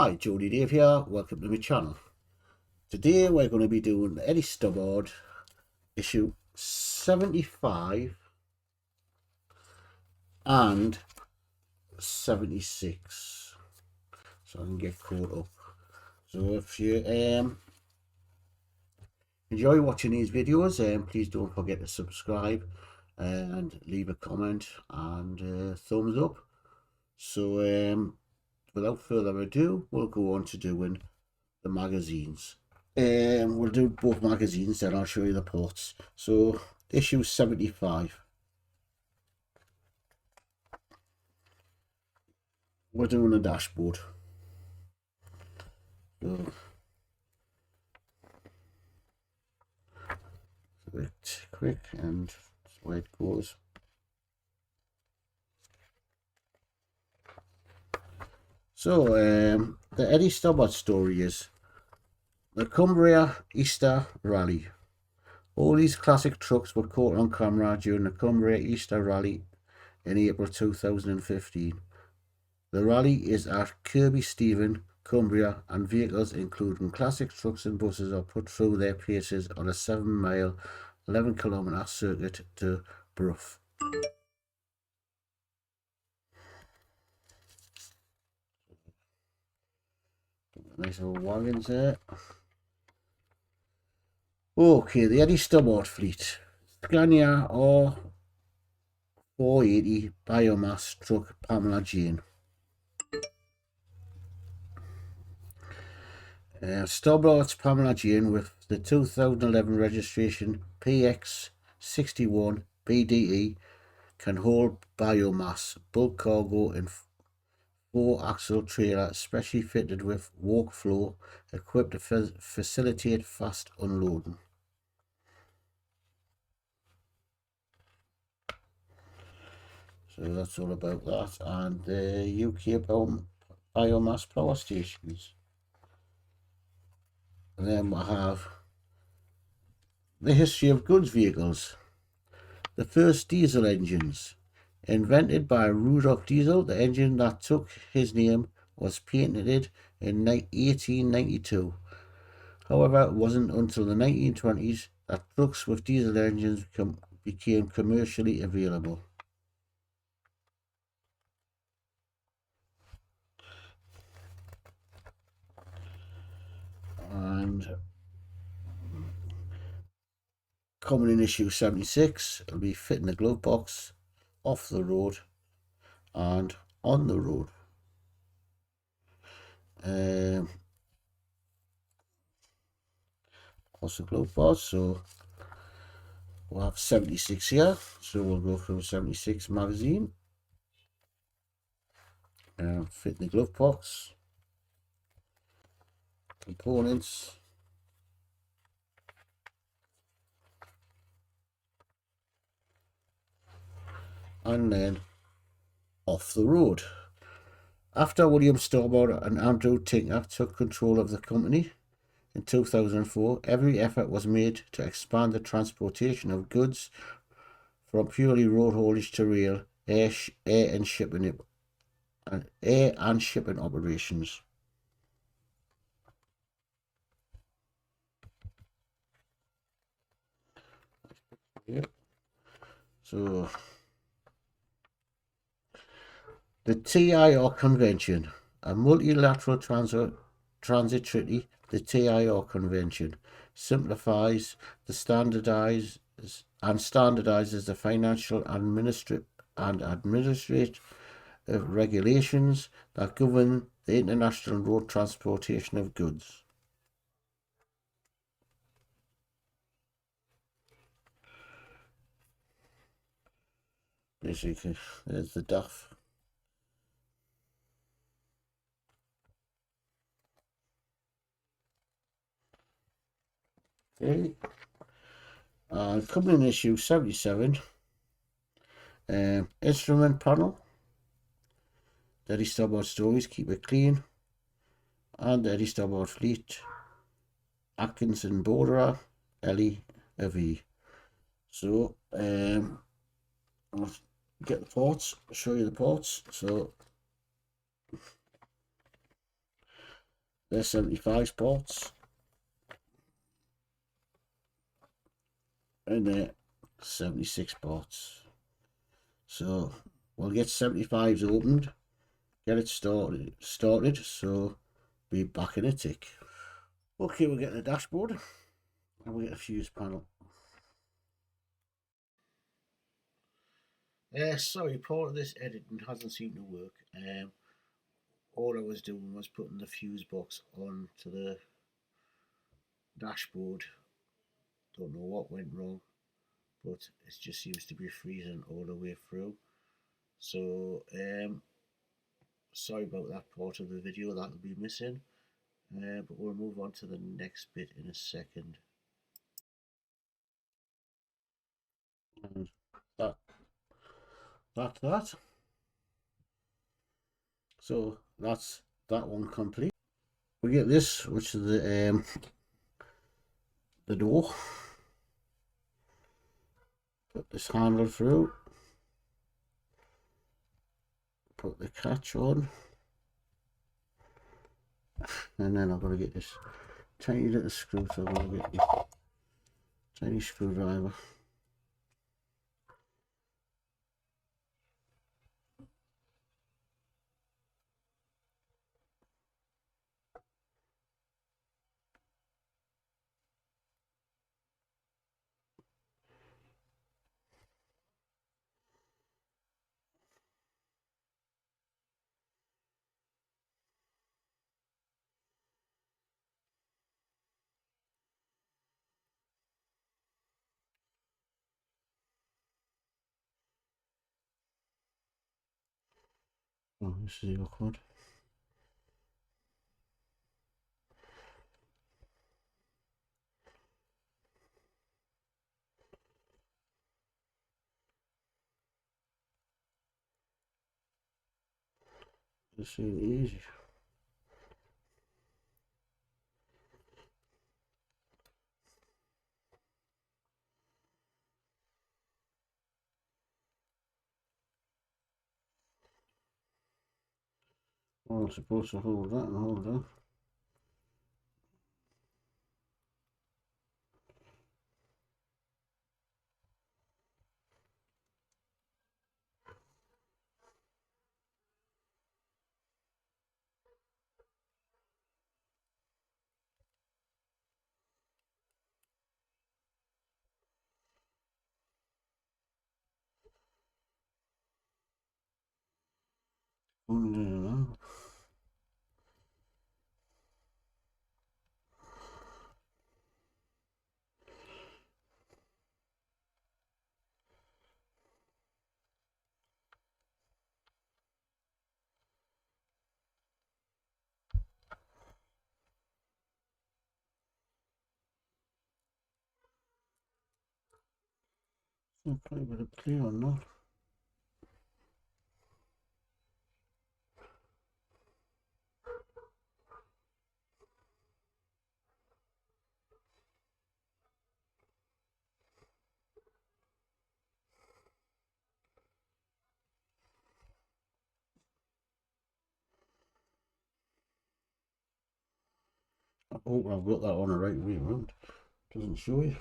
Hi, Geordie Dave here, welcome to my channel. Today we're going to be doing Eddie Stobart issue 75 and 76, so I can get caught up. So if you enjoy watching these videos, please don't forget to subscribe and leave a comment and thumbs up. So without further ado, we'll go on to doing the magazines. We'll do both magazines, then I'll show you the ports. So issue 75, we're doing a dashboard. So it's a bit quick and that's the way it goes. So the Eddie Stobart story is the Cumbria Easter Rally. All these classic trucks were caught on camera during the Cumbria Easter Rally in April 2015. The rally is at Kirby Stephen, Cumbria, and vehicles including classic trucks and buses are put through their paces on a 7-mile, 11-kilometre circuit to Bruff. Nice little wagons there. Okay, the Eddie Stobart fleet. Scania R480 biomass truck Pamela Jane. Stobart's Pamela Jane with the 2011 registration PX61 BDE can hold biomass bulk cargo in 4-axle trailer specially fitted with walk floor equipped to facilitate fast unloading. So that's all about that, and the UK biomass power stations. And then we have the history of goods vehicles. The first diesel engines. Invented by Rudolf Diesel, the engine that took his name was patented in 1892. However, it wasn't until the 1920s that trucks with diesel engines became commercially available. And coming in issue 76, it'll be fitting the glove box, off the road and on the road. Also glove box, so we'll have 76 here, so we'll go through 76 magazine. Fitting the glove box, components, and then off the road. After William Stobart and Andrew Tinker took control of the company in 2004, every effort was made to expand the transportation of goods from purely road haulage to rail, air and shipping operations. Yep. So the TIR Convention, a multilateral transit treaty. The TIR Convention simplifies the standardizes the financial and administrative regulations that govern the international road transportation of goods. Basically, there's the DAF. Okay. Coming in issue 77, instrument panel. Eddie Stobart stories, keep it clean. And Eddie Stobart fleet, Atkinson Borderer, Ellie AV. So I'll get the ports, show you the ports. So They're 75 spots. And they're 76 spots. So we'll get 75s opened, get it started, so be back in a tick. Okay, we'll get the dashboard and we'll get a fuse panel. Sorry, part of this editing hasn't seemed to work. All I was doing was putting the fuse box onto the dashboard. Don't know what went wrong, but it just seems to be freezing all the way through. So sorry about that part of the video that'll be missing, but we'll move on to the next bit in a second. And that. So that's that one complete. We get this, which is the door. Put this handle through. Put the catch on. And then I've got to get this tiny little screw, so I'm going to get the tiny screwdriver. Oh, this is awkward. This ain't easy. Oh, I'm supposed to hold that and hold that. No. I'll play a bit of clear on that. I hope I've got that on the right way around. Doesn't show you.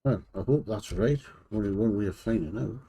Well, I hope that's right. Only one way of finding out.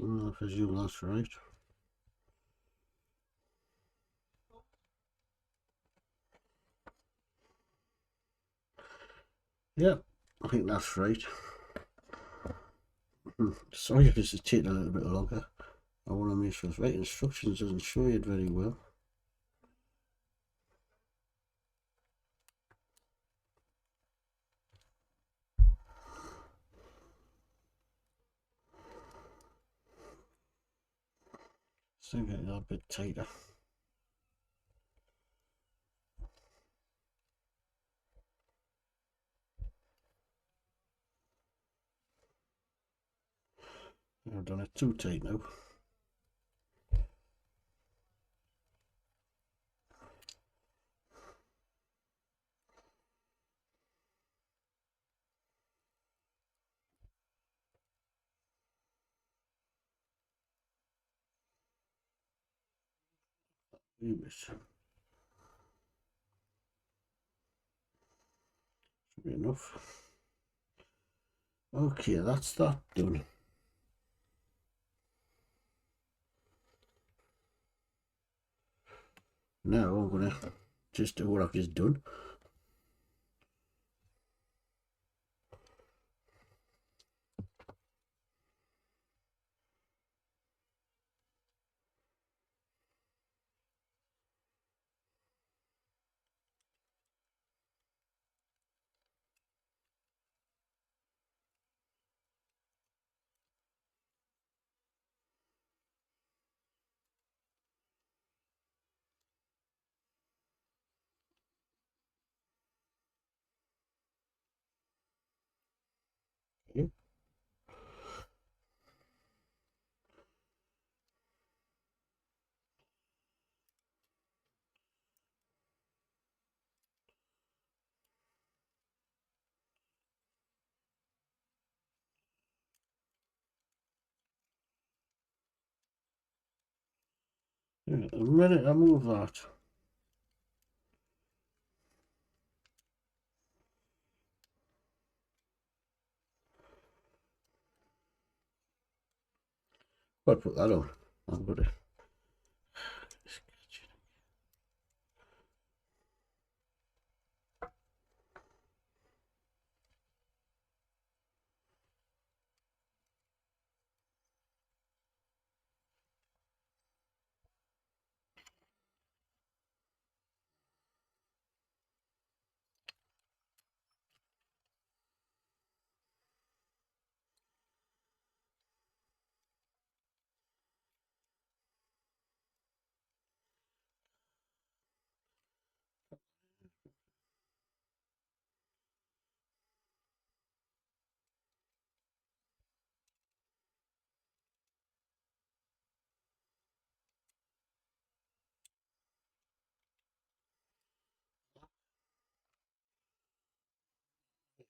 I presume that's right. Yeah, I think that's right. Sorry if this is taking a little bit longer. I want to make sure it's right. Instructions doesn't show it very well. So I'm getting a bit tighter. I've done it too tight now. Should be enough. Okay, that's that done. Now I'm gonna just do what I've just done. Okay. Yeah, the minute I move that, I'll put that on. I'm gonna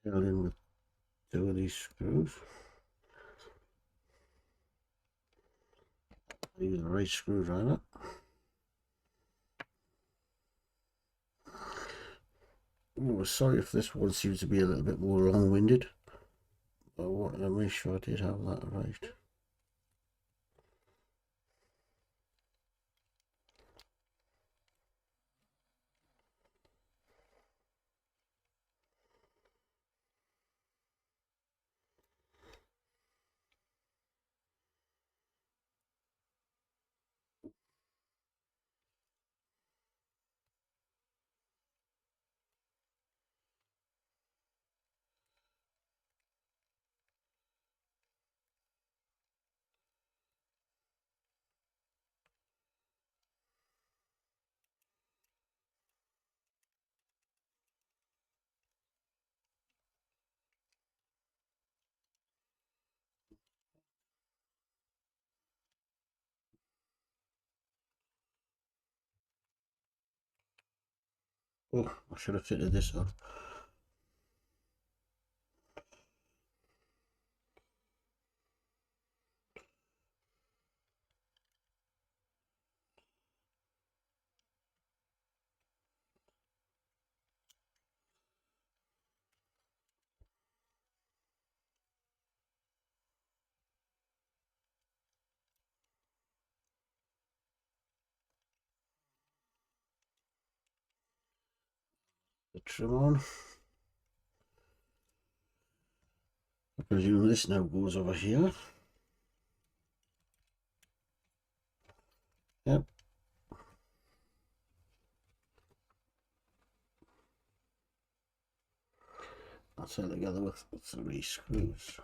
get in with two of these screws. Use the right screwdriver. Oh, sorry if this one seems to be a little bit more long-winded. I wanted to make sure I did have that right. Oh, I should have fitted this on. the trim on. I presume this now goes over here. Yep. That's it together with 3 screws.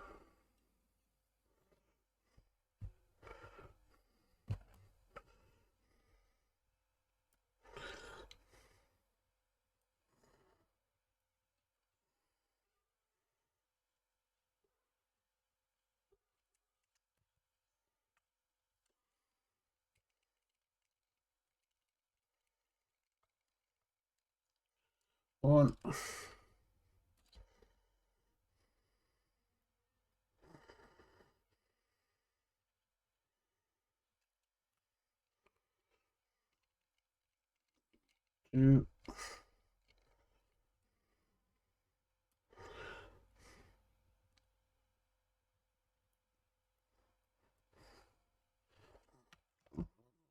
One. Two.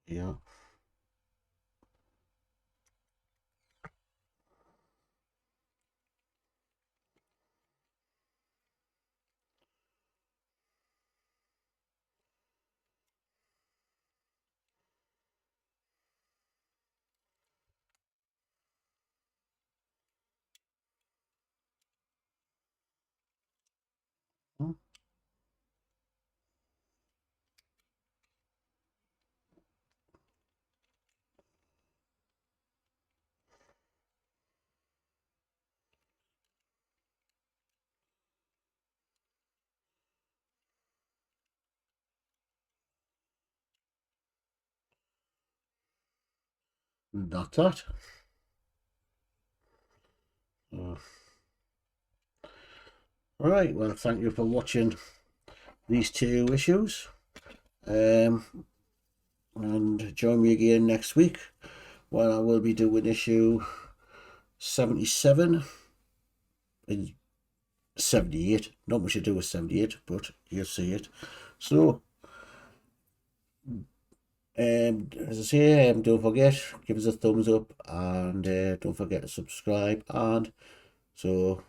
Yeah. That's that. Alright, well, thank you for watching these 2 issues. And join me again next week when I will be doing issue 77 and 78. Not much to do with 78, but you'll see it. So, as I say, don't forget, give us a thumbs up, and don't forget to subscribe, and so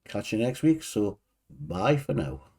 catch you next week. So bye for now.